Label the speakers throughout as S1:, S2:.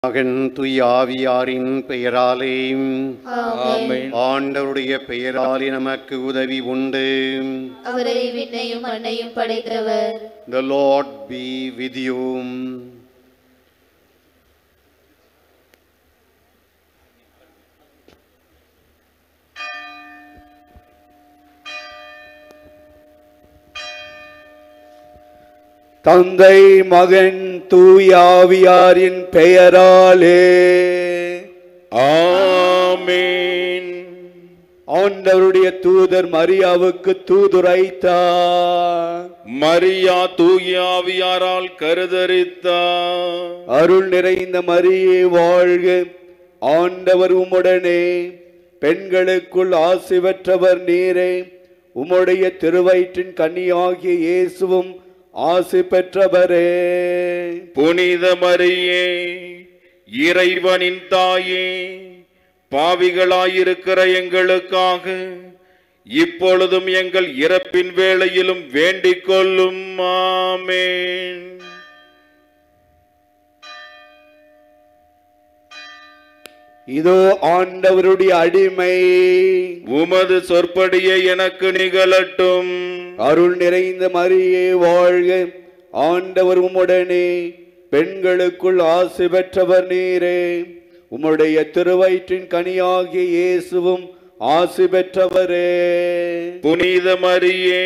S1: மகன் தூய ஆவியாரின் பெயராலே
S2: ஆமென்.
S1: ஆண்டவருடைய பெயராலே நமக்கு உதவி உண்டு.
S2: அவரை விண்ணையும் மண்ணையும் படைத்தவர்.
S1: The Lord be with you.
S3: தந்தை மகன் தூய ஆவியாரின் பெயராலே
S4: ஆமென்.
S3: ஆண்டவருடைய தூதர் மரியாவுக்கு தூதுரைத்தார்.
S4: மரியா தூய ஆவியாரால் கருதரித்தார்.
S3: அருள் நிறைந்த மரியே வாழ்க, ஆண்டவர் உம்முடனே, பெண்களுக்குள் ஆசி பெற்றவர் நீரே, உம்முடைய திருவயிற்றின் கன்னியாகிய இயேசுவும் ஆசி பெற்றவரே.
S4: புனித மரியே, இறைவனின் தாயே, பாவிகளாயிருக்கிற எங்களுக்காக இப்பொழுதும் எங்கள் இறப்பின் வேளையிலும் வேண்டிக் கொள்ளும். ஆமென்.
S3: இதோ ஆண்டவருடைய அடிமை,
S4: உமது சொற்படியே எனக்கு நிகழட்டும்.
S3: அருள் நிறைந்த மரியே வாழ்க, ஆண்டவர் உம்முடனே, பெண்களுக்குள் ஆசி பெற்றவர் நீரே, உம்முடைய திருவயிற்றின் கனியாகிய இயேசுவும் ஆசி பெற்றவரே.
S4: புனித மரியே,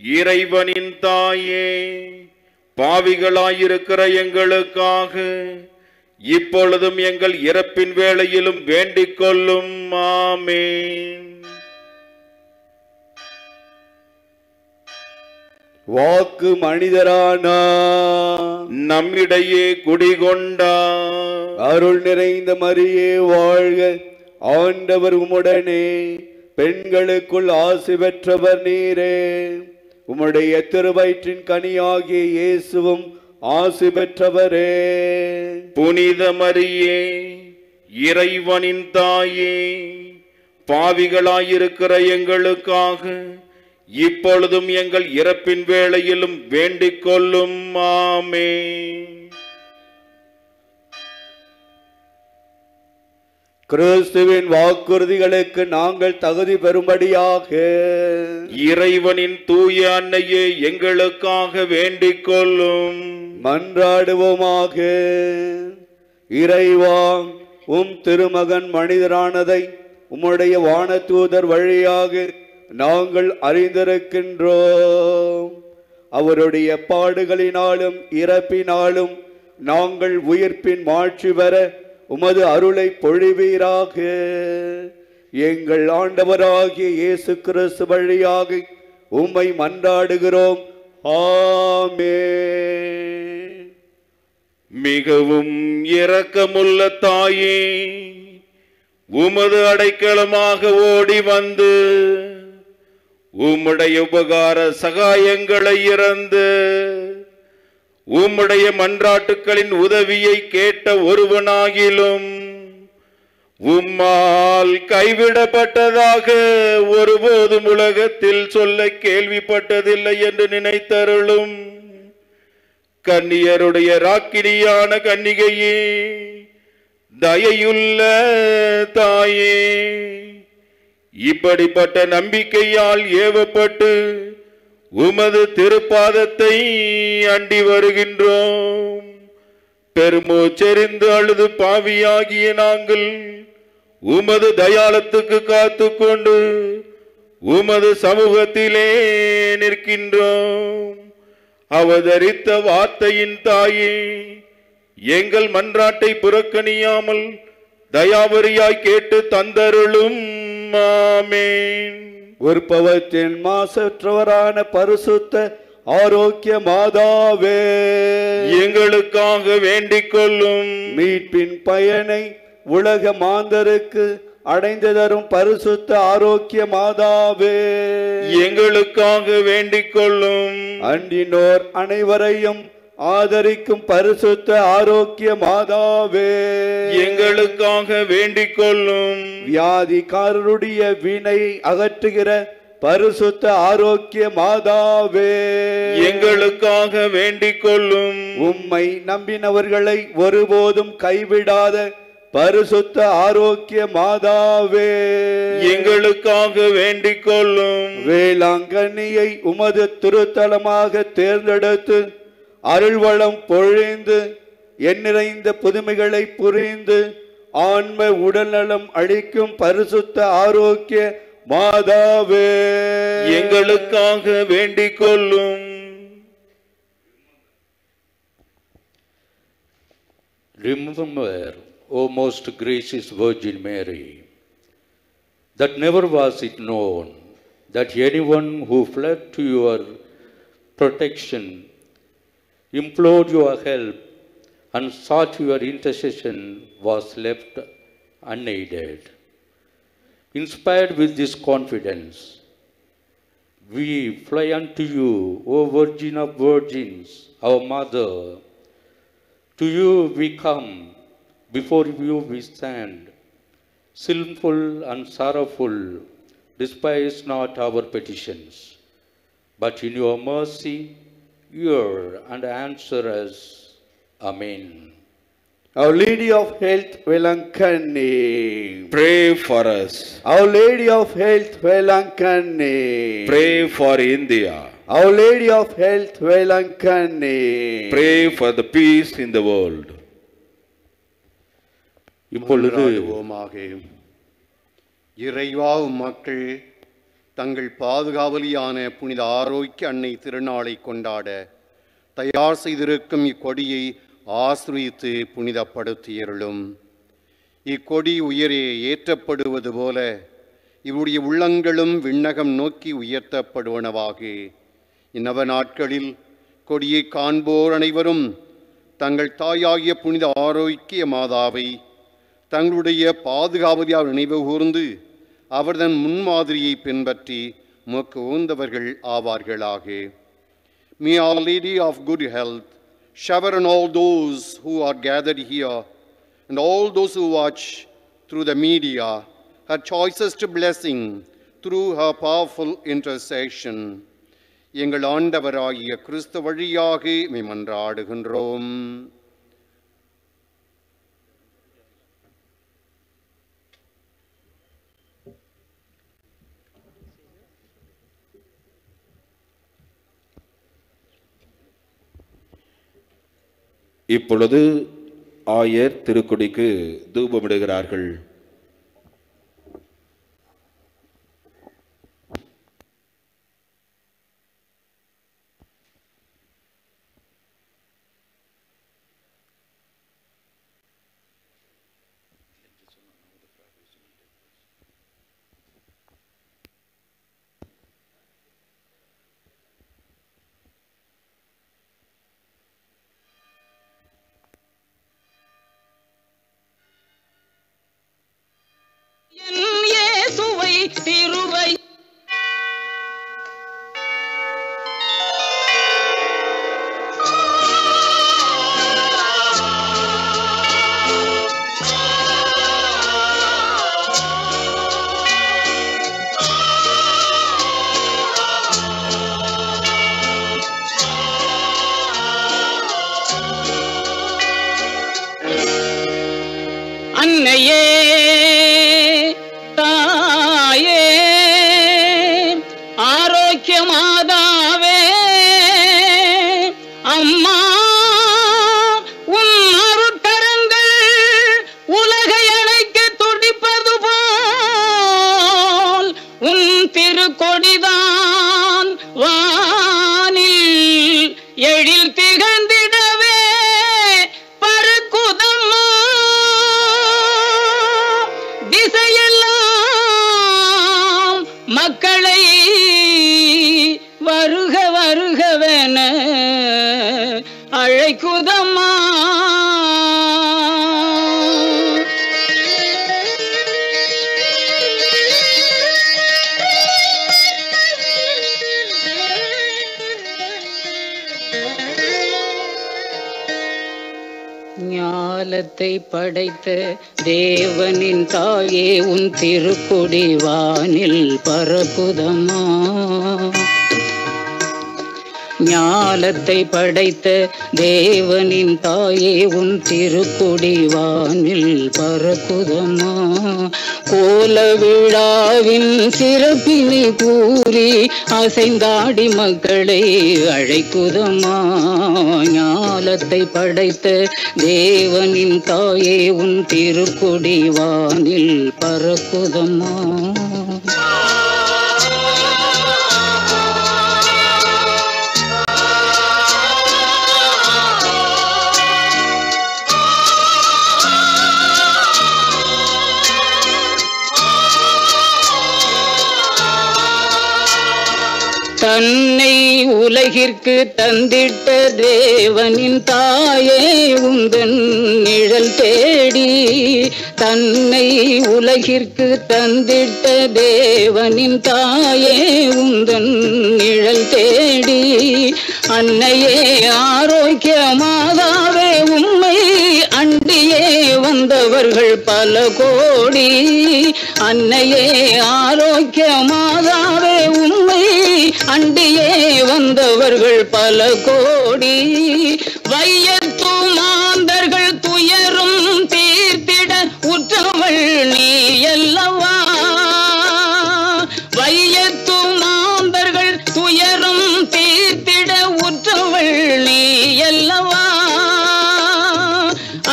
S4: இறைவனின் தாயே, பாவிகளாயிருக்கிற எங்களுக்காக இப்பொழுதும் எங்கள் இறப்பின் வேளையிலும் வேண்டிக் கொள்ளும். ஆமென்.
S3: வாக்கு மனிதரானா,
S4: நம்மிடையே குடிகொண்டார்.
S3: அருள் நிறைந்த மரியே வாழ்க, ஆண்டவர் உம்முடனே, பெண்களுக்குள் ஆசி பெற்றவர் நீரே, உம்முடைய திருவயிற்றின் கனியாகிய இயேசுவும் ஆசி பெற்றவரே.
S4: புனித மரியே, இறைவனின் தாயே, பாவிகளாயிருக்கிற எங்களுக்காக இப்பொழுதும் எங்கள் இறப்பின் வேளையிலும் வேண்டிக் கொள்ளும். ஆமென்.
S3: கிறிஸ்துவின் வாக்குறுதிகளுக்கு நாங்கள் தகுதி பெறும்படியாக
S4: இறைவனின் தூய அன்னையே, எங்களுக்காக வேண்டிக் கொள்ளும்.
S3: மன்றாடுவோமாக. இறைவா, உம் திருமகன் மனிதரானதை உம்முடைய வானதூதர் வழியாக நாங்கள் அறிந்திருக்கின்றோம். அவருடைய பாடுகளினாலும் இறப்பினாலும் நாங்கள் உயிர்ப்பின் மாட்சி பெற உமது அருளை பொழிவீராக. எங்கள் ஆண்டவராகிய இயேசு கிறிஸ்து வழியாக உம்மை மன்றாடுகிறோம். ஆமென்.
S4: மிகவும் இரக்கமுள்ள தாயே, உமது அடைக்கலமாக ஓடி வந்து உம்முடைய உபகார சகாயங்களை இறந்து உம்முடைய மன்றாட்டுக்களின் உதவியை கேட்ட ஒருவனாகிலும் உம்மால் கைவிடப்பட்டதாக ஒருபோதும் உலகத்தில் சொல்ல கேள்விப்பட்டதில்லை என்று நினைத்தருளும். கன்னியருடைய ராக்கினியான கன்னிகையே, தயையுள்ள தாயே, இப்படிப்பட்ட நம்பிக்கையால் ஏவப்பட்டு உமது திருப்பாதத்தை அண்டி வருகின்றோம். பெருமூச்செறிந்து அழுது பாவியாகிய நாங்கள் உமது தயாளத்துக்கு காத்து கொண்டு உமது சமூகத்திலே நிற்கின்றோம். அவதரித்த வார்த்தையின் தாயே, எங்கள் மன்றாட்டை புறக்கணியாமல் தயாவரியாய் கேட்டு தந்தருளும். ஆமென்.
S3: உற்பவத்தின் மாசற்றவரான பரிசுத்த ஆரோக்கிய மாதாவே,
S4: எங்களுக்காக வேண்டிக் கொள்ளும்.
S3: மீட்பின் பயனை உலக மாந்தருக்கு அடைந்து தரும் பரிசுத்த ஆரோக்கிய மாதாவே,
S4: எங்களுக்காக வேண்டிக் கொள்ளும்.
S3: அண்டினோர் அனைவரையும் ஆதரிக்கும் பரிசுத்த ஆரோக்கிய மாதாவே,
S4: எங்களுக்காக வேண்டிக் கொள்ளும்.
S3: வியாதிக்காரருடைய வினை அகற்றுகிற பரிசுத்த ஆரோக்கிய மாதாவே
S4: எங்களுக்காக வேண்டிக் கொள்ளும்.
S3: உம்மை நம்பினவர்களை ஒருபோதும் கைவிடாத பரிசுத்த ஆரோக்கிய மாதாவே
S4: எங்களுக்காக வேண்டிக் கொள்ளும்.
S3: வேளாங்கண்ணியை உமது திருத்தலமாக தேர்ந்தெடுத்து அருள்வளம் பொழிந்து எண்ணிறைந்த புதுமைகளை புரிந்து ஆன்ம உடல்நலம் அளிக்கும் பரிசுத்த ஆரோக்கிய மாதாவே
S4: எங்களுக்காக வேண்டிக் கொள்ளும்.
S5: Remember, O most gracious Virgin Mary, that never was it known that anyone who fled to your protection, implored your help, and sought your intercession was left unaided. Inspired with this confidence, we fly unto you, O Virgin of Virgins, our Mother. To you we come, before you we stand, sinful and sorrowful. Despise not our petitions, but in your mercy hear and answer us. Amen.
S3: Our Lady of Health, Velankanni.
S4: Pray for us.
S3: Our Lady of Health, Velankanni.
S4: Pray for India.
S3: Our Lady of Health, Velankanni.
S4: Pray for the peace in the world.
S5: இப்பொழுது
S1: மன்றாடுவோமாக. இறைவா, மக்கள் தங்கள் பாதுகாவலியான புனித ஆரோக்கிய அன்னை திருநாளை கொண்டாட தயார் செய்திருக்கும் இக்கொடியை ஆசிரித்து புனிதப்படுத்தியருளும். இக்கொடி உயரே ஏற்றப்படுவது போல இவருடைய உள்ளங்களும் விண்ணகம் நோக்கி உயர்த்தப்படுவனவாக. இந்நவ நாட்களில் கொடியை காண்போர் அனைவரும் தங்கள் தாயாகிய புனித ஆரோக்கிய மாதாவை தங்களுடைய பாதுகாவலியார் நினைவு கூர்ந்து அவர்தன் முன்மாதிரியை பின்பற்றி உமக்கு உகந்தவர்கள் ஆவார்களாக. May Our Lady of Good Health shower on all those who are gathered here and all those who watch through the media her choicest blessing through her powerful intercession. எங்கள் ஆண்டவராகிய கிறிஸ்து வழியாக மன்றாடுகின்றோம்.
S4: இப்பொழுது ஆயர் திருக்கொடிக்கு தூபமிடுகிறார்கள்.
S6: திருவை அன்னையே மாதாவே அம்மா உன் அருட்கரங்கள் உலகை அழைக்க துடிப்பது போல் உன் திருக்கொடிதான் வானில் எழில் திகழ்ந்திடவே பருக்குதம்மா திசையெல்லாம் மக்களை வருக வருகவென அழைக்குதம்மா. ஞாலத்தை படைத்த தேவனின் தாயே உன் திருக்கொடி வானில் பரப்புதம்மா. ஞாலத்தை படைத்த தேவனின் தாயே உன் திருக்கொடி வானில் பரப்புதம்மா. கோல விழாவின் சிறப்பினை கூறி அசைந்தாடி மக்களை அழைக்குதம்மா. ஞாலத்தை படைத்த தேவனின் தாயே உன் திருக்கொடி வானில் பரப்புதம்மா. தன்னை உலகிற்கு தந்திட்ட தேவனின் தாயே உந்தன் நிழல் தேடி. தன்னை உலகிற்கு தந்திட்ட தேவனின் தாயே உந்தன் நிழல் தேடி. அன்னையே ஆரோக்கிய மாதாவே உம்மை அண்டியே வந்தவர்கள் பல கோடி. அன்னையே ஆரோக்கிய மாதாவே உம்மை அண்டியே வந்தவர்கள் பல கோடி. வையத்து மாந்தர்கள் துயரும் தீர்த்திட உற்றவள் நீ அல்லவா. வையத்து மாந்தர்கள் துயரும் தீர்த்திட உற்றவள் நீ அல்லவா.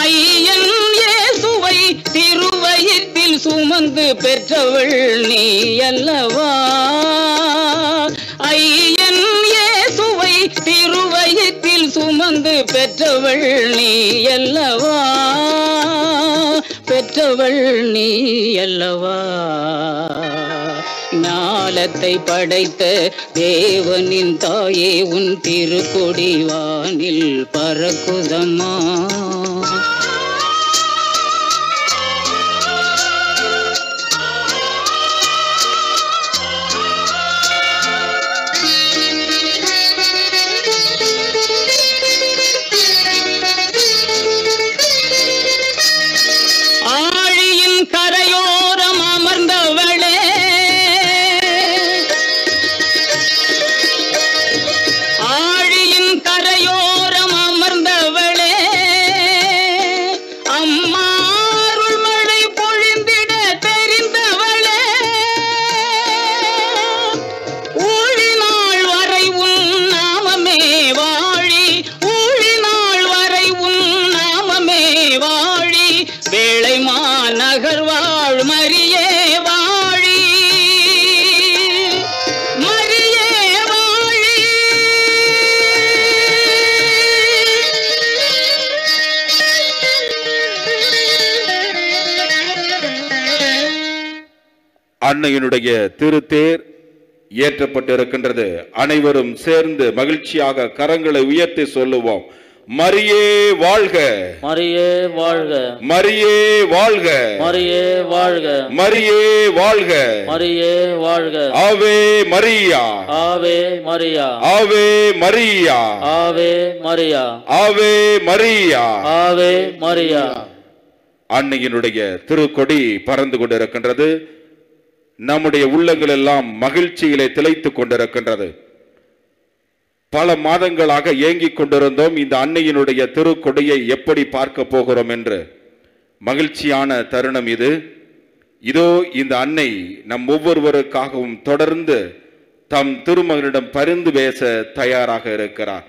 S6: ஐயன் இயேசுவை திருவயிற்றில் சுமந்து பெற்றவள் நீ அல்லவா. ஐயன் இயேசுவை திருவயிற்றில் சுமந்து பெற்றவள் நீ அல்லவா. பெற்றவள் நீ அல்லவா. ஞாலத்தை படைத்த தேவனின் தாயே உன் திருக்கொடி வானில் பறக்குதம்மா.
S4: அன்னையினுடைய திருத்தேர் ஏற்றப்பட்டிருக்கின்றது. அனைவரும் சேர்ந்து மகிழ்ச்சியாக கரங்களை உயர்த்தி சொல்லுவோம். மரியே வாழ்க,
S2: மரியே வாழ்க,
S4: மரியே வாழ்க,
S2: மரியே வாழ்க,
S4: மரியே வாழ்க,
S2: மரியே வாழ்க.
S4: ஆவே மரியா,
S2: ஆவே மரியா,
S4: ஆவே மரியா,
S2: ஆவே மரியா,
S4: ஆவே மரியா,
S2: ஆவே மரியா.
S4: அன்னையினுடைய திருக்கொடி பறந்து கொண்டிருக்கின்றது. நம்முடைய உள்ளங்கள் எல்லாம் மகிழ்ச்சியிலே திளைத்துக் கொண்டிருக்கின்றது. பல மாதங்களாக ஏங்கிக் கொண்டிருந்தோம் இந்த அன்னையினுடைய திருக்கொடியை எப்படி பார்க்க போகிறோம் என்று. மகிழ்ச்சியான தருணம் இது. இதோ இந்த அன்னை நம் ஒவ்வொருவருக்காகவும் தொடர்ந்து தம் திருமகனிடம் பரிந்து பேச தயாராக இருக்கிறார்.